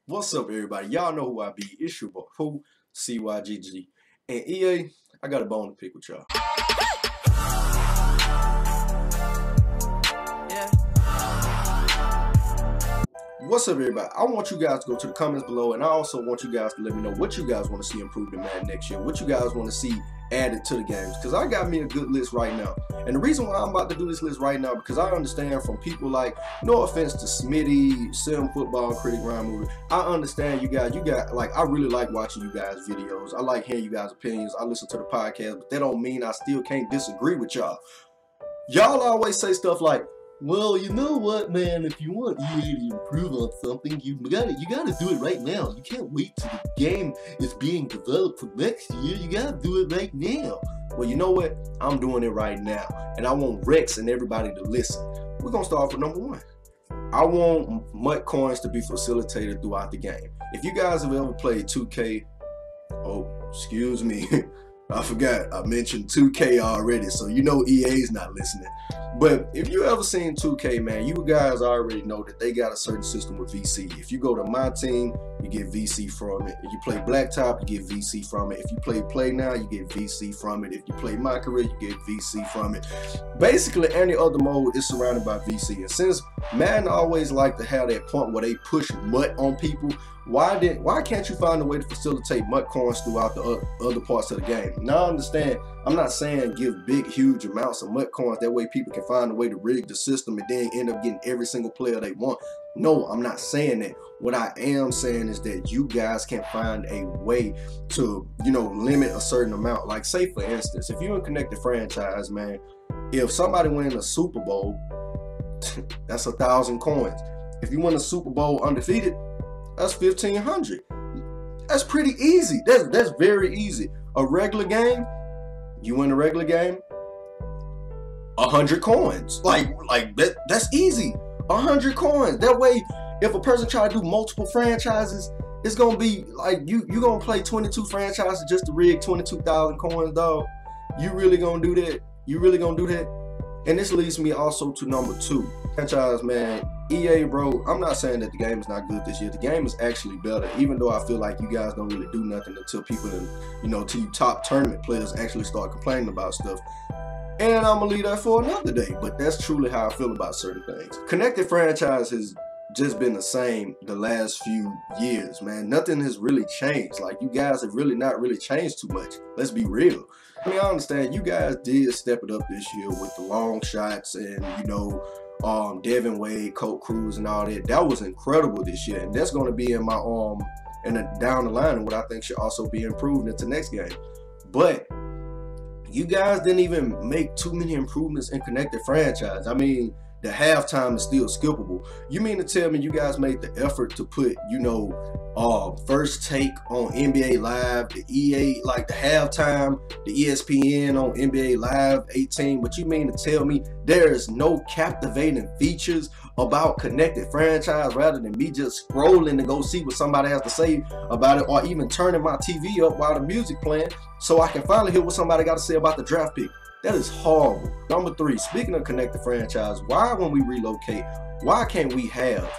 What's up, everybody? Y'all know who I be. It's your boy, who CYGG. And EA, I got a bone to pick with y'all. What's up, everybody? I want you guys to go to the comments below, and I also want you guys to let me know what you guys want to see improved in Madden next year, what you guys want to see added to the games, because I got me a good list right now. And the reason why I'm about to do this list right now, because I understand from people like, no offense to Smitty, Sim Football, Critic Rhyme Movie, I understand you guys, like, I really like watching you guys' videos. I like hearing you guys' opinions. I listen to the podcast, but that don't mean I still can't disagree with y'all. Y'all always say stuff like, well, you know what, man, if you want EA to improve on something, you gotta do it right now. You can't wait till the game is being developed for next year. You gotta do it right now. Well, you know what? I'm doing it right now. And I want Rex and everybody to listen. We're gonna start off with number one. I want MUT coins to be facilitated throughout the game. If you guys have ever played 2K, oh, excuse me. I forgot, I mentioned 2K already, so you know EA's not listening. But if you ever seen 2K, man, you guys already know that they got a certain system with VC. If you go to my team, you get VC from it. If you play Blacktop, you get VC from it. If you play Now, you get VC from it. If you play My Career, you get VC from it. Basically, any other mode is surrounded by VC. And since Madden always like to have that point where they push MUT on people, why can't you find a way to facilitate MUT coins throughout the other parts of the game? Now I understand, I'm not saying give big, huge amounts of MUT coins, that way people can find a way to rig the system and then end up getting every single player they want. No, I'm not saying that. What I am saying is that you guys can find a way to, limit a certain amount. Like, say for instance, if you're in Connected Franchise, man, if somebody wins a Super Bowl, that's 1,000 coins. If you win a Super Bowl undefeated, that's 1,500. That's pretty easy. That's very easy. A regular game, you win a regular game, 100 coins. Like that's easy. 100 coins. That way, if a person try to do multiple franchises, it's gonna be like you gonna play 22 franchises just to rig 22,000 coins, dog. You really gonna do that? You really gonna do that? And this leads me also to number two. Franchise, man. EA, bro, I'm not saying that the game is not good this year. The game is actually better, even though I feel like you guys don't really do nothing until people, till you top tournament players actually start complaining about stuff. And I'm gonna leave that for another day, but that's truly how I feel about certain things. Connected Franchise has just been the same the last few years, man. Nothing has really changed. Like, you guys have really not really changed too much. Let's be real. I mean, I understand you guys did step it up this year with the long shots and, Devin Wade, Colt Cruz and all that. That was incredible this year. And that's going to be in my, down the line, and what I think should also be improved into next game. But you guys didn't even make too many improvements in Connected Franchise. I mean, the halftime is still skippable. You mean to tell me you guys made the effort to put, first take on NBA Live, the EA, like the halftime, the ESPN on NBA Live 18, but you mean to tell me there is no captivating features about Connected Franchise rather than me just scrolling to go see what somebody has to say about it, or even turning my TV up while the music playing so I can finally hear what somebody got to say about the draft pick? That is horrible. Number three, speaking of Connected Franchise, why when we relocate, why can't we have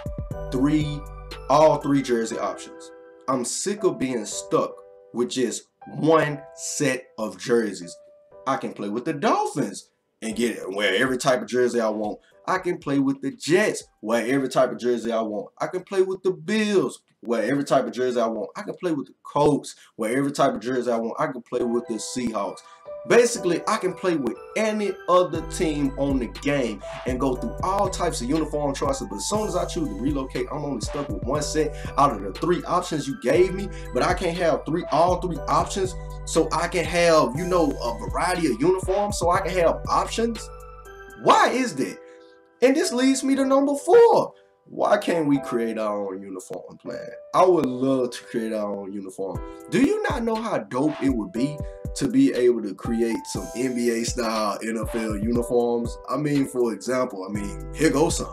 all three jersey options? I'm sick of being stuck with just one set of jerseys. I can play with the Dolphins and wear every type of jersey I want. I can play with the Jets, wear every type of jersey I want. I can play with the Bills, wear every type of jersey I want. I can play with the Colts, wear every type of jersey I want. I can play with the Seahawks. Basically, I can play with any other team on the game and go through all types of uniform choices. But as soon as I choose to relocate, I'm only stuck with one set out of the three options you gave me. But I can't have all three options, so I can have, a variety of uniforms, so I can have options. Why is that? And this leads me to number four. Why can't we create our own uniform plan? I would love to create our own uniform. Do you not know how dope it would be to be able to create some NBA style NFL uniforms? I mean, for example, here goes some.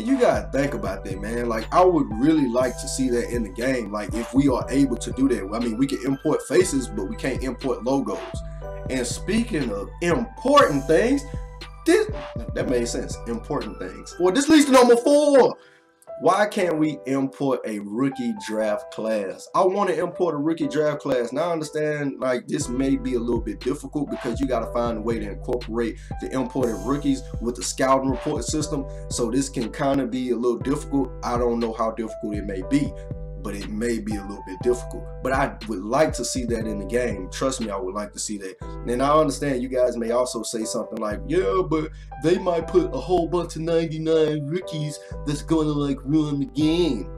you gotta think about that, man. Like, I would really like to see that in the game. Like, if we are able to do that. I mean, we can import faces, but we can't import logos. And speaking of important things, that made sense. Important things. Well, this leads to number 4. Why can't we import a rookie draft class? I want to import a rookie draft class. Now I understand, like, this may be a little bit difficult because you got to find a way to incorporate the imported rookies with the scouting report system. So this can kind of be a little difficult. I don't know how difficult it may be, but it may be a little bit difficult. But I would like to see that in the game. Trust me, I would like to see that. And I understand you guys may also say something like, yeah, but they might put a whole bunch of 99 rookies that's gonna like ruin the game.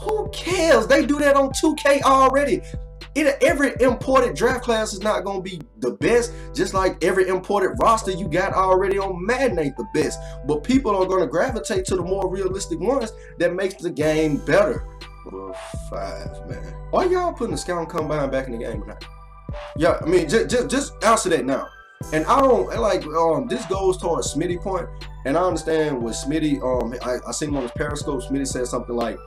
Who cares? They do that on 2K already. Every imported draft class is not going to be the best, just like every imported roster you got already on Madden ain't the best. But people are going to gravitate to the more realistic ones that makes the game better. Number 5, man. Why y'all putting the scouting combine back in the game or not? Yeah, I mean, just answer that now. And I don't like this goes towards Smitty point, and I understand with Smitty. I seen him on his Periscope. Smitty said something like,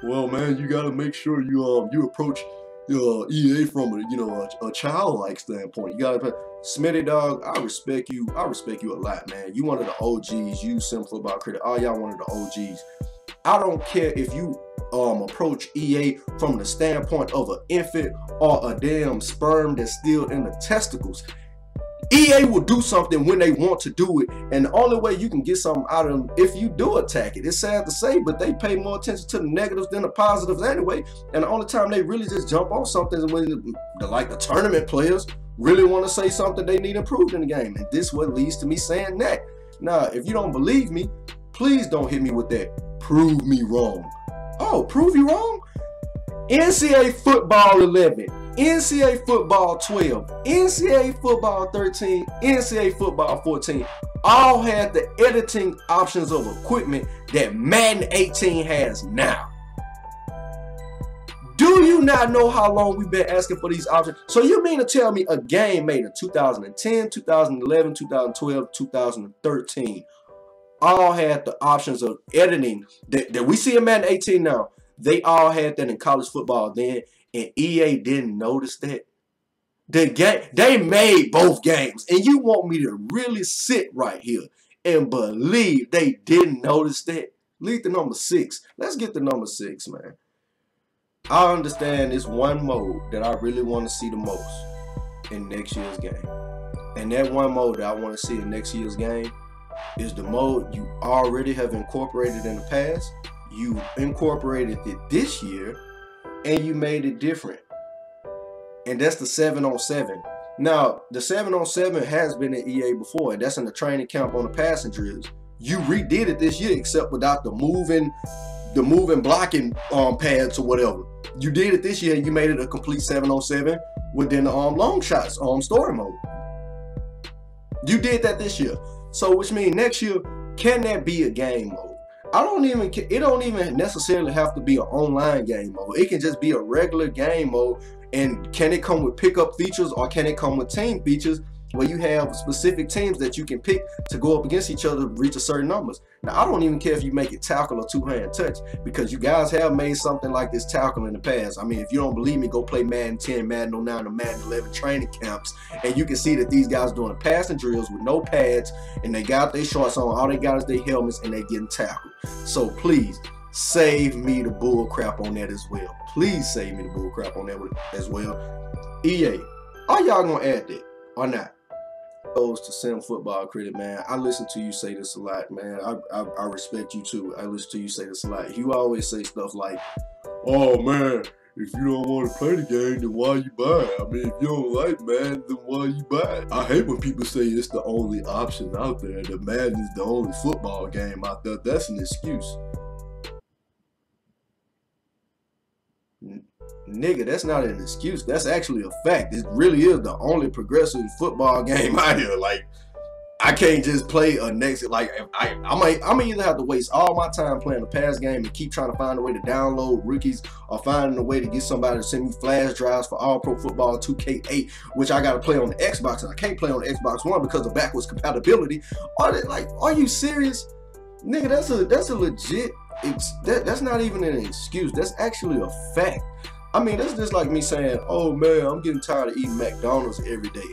"Well, man, you got to make sure you approach EA from a childlike standpoint. You gotta Smitty, dog. I respect you a lot, man. You one of the OGs. You Sim Football Critic. All y'all one of the OGs. I don't care if you approach EA from the standpoint of an infant or a damn sperm that's still in the testicles. EA will do something when they want to do it, and the only way you can get something out of them if you do attack it. It's sad to say, but they pay more attention to the negatives than the positives anyway. And the only time they really just jump on something is when the tournament players really want to say something they need improved in the game. And this what leads to me saying that. Now, if you don't believe me, please don't hit me with that. Prove me wrong. Oh, prove you wrong? NCAA Football 11. NCAA Football 12, NCAA Football 13, NCAA Football 14 all had the editing options of equipment that Madden 18 has now. Do you not know how long we've been asking for these options? So you mean to tell me a game made in 2010, 2011, 2012, 2013 all had the options of editing that we see in Madden 18 now? They all had that in college football then. And EA didn't notice that. They made both games, and you want me to really sit right here and believe they didn't notice that? Lead to number 6. Let's get to number 6, man. I understand this one mode that I really want to see the most in next year's game. And that one mode that I want to see in next year's game is the mode you already have incorporated in the past. You incorporated it this year, and you made it different. And that's the 7-on-7. Now, the 7-on-7 has been in EA before, and that's in the training camp on the passing drills. You redid it this year, except without the moving blocking pads or whatever. You did it this year, and you made it a complete 7-on-7 within the long shots story mode. You did that this year. So, which means next year, can that be a game mode? It don't even necessarily have to be an online game mode. It can just be a regular game mode. And can it come with pickup features, or can it come with team features where you have specific teams that you can pick to go up against each other to reach a certain numbers? Now, I don't even care if you make it tackle or two-hand touch, because you guys have made something like this tackle in the past. I mean, if you don't believe me, go play Madden 10, Madden 09, and Madden 11 training camps, and you can see that these guys doing passing drills with no pads, and they got their shorts on. All they got is their helmets, and they getting tackled. So please, save me the bull crap on that as well. Please save me the bull crap on that as well. EA, are y'all gonna add that or not? Goes to Sim Football Critic, man. I listen to you say this a lot, man. I respect you too. I listen to you say this a lot. You always say stuff like, "Oh man, if you don't want to play the game, then why you buy it? I mean, if you don't like Madden, then why you buy it?" I hate when people say it's the only option out there, that Madden is the only football game out there. That's an excuse. Nigga, that's not an excuse. That's actually a fact. It really is the only progressive football game out here. Like, I can't just play a next, like, I'm either have to waste all my time playing a pass game and keep trying to find a way to download rookies, or finding a way to get somebody to send me flash drives for All Pro Football 2K8, which I got to play on the Xbox, and I can't play on the Xbox One because of backwards compatibility. Are you serious? Nigga, that's a legit, that's not even an excuse. That's actually a fact. I mean, that's just like me saying, oh man, I'm getting tired of eating McDonald's every day.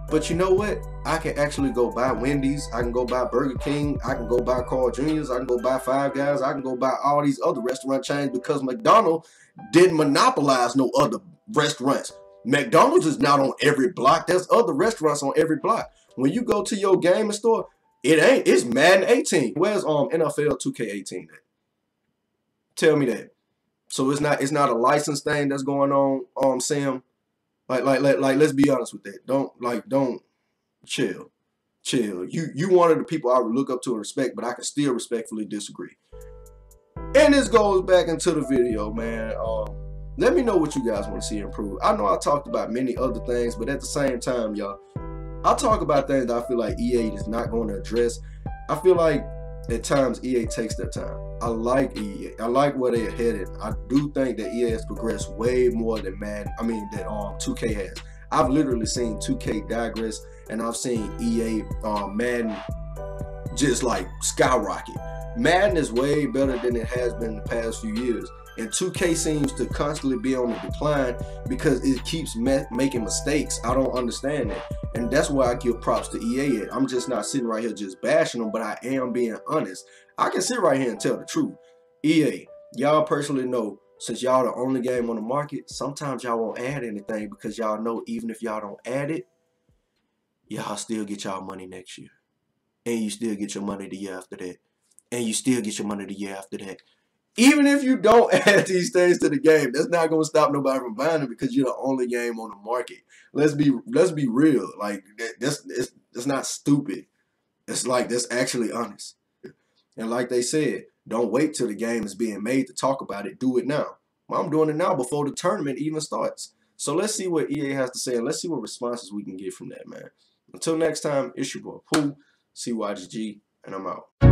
But you know what? I can actually go buy Wendy's. I can go buy Burger King. I can go buy Carl Jr.'s. I can go buy Five Guys. I can go buy all these other restaurant chains because McDonald's didn't monopolize no other restaurants. McDonald's is not on every block. There's other restaurants on every block. When you go to your gaming store, it's Madden 18. Where's NFL 2K18 at? Tell me that. So it's not a license thing that's going on, Sam. Like, let's be honest with that. Don't chill. You one of the people I would look up to and respect, but I can still respectfully disagree. And this goes back into the video, man. Let me know what you guys want to see improve. I know I talked about many other things, but at the same time, y'all, I talk about things that I feel like EA is not going to address. I feel like at times EA takes their time. I like EA. I like where they're headed. I do think that EA has progressed way more than Madden. I mean, that 2K has. I've literally seen 2K digress, and I've seen EA Madden just like skyrocket. Madden is way better than it has been in the past few years. And 2K seems to constantly be on the decline because it keeps making mistakes. I don't understand that. And that's why I give props to EA at. I'm just not sitting right here just bashing them, but I am being honest. I can sit right here and tell the truth. EA, y'all personally know, since y'all the only game on the market, sometimes y'all won't add anything because y'all know even if y'all don't add it, y'all still get y'all money next year. And you still get your money the year after that. And you still get your money the year after that. Even if you don't add these things to the game, that's not going to stop nobody from buying it because you're the only game on the market. Let's be real. Like, that's not stupid. It's like, that's actually honest. And like they said, don't wait till the game is being made to talk about it. Do it now. Well, I'm doing it now before the tournament even starts. So let's see what EA has to say, and let's see what responses we can get from that, man. Until next time, it's your boy Pooh, CYGG, and I'm out.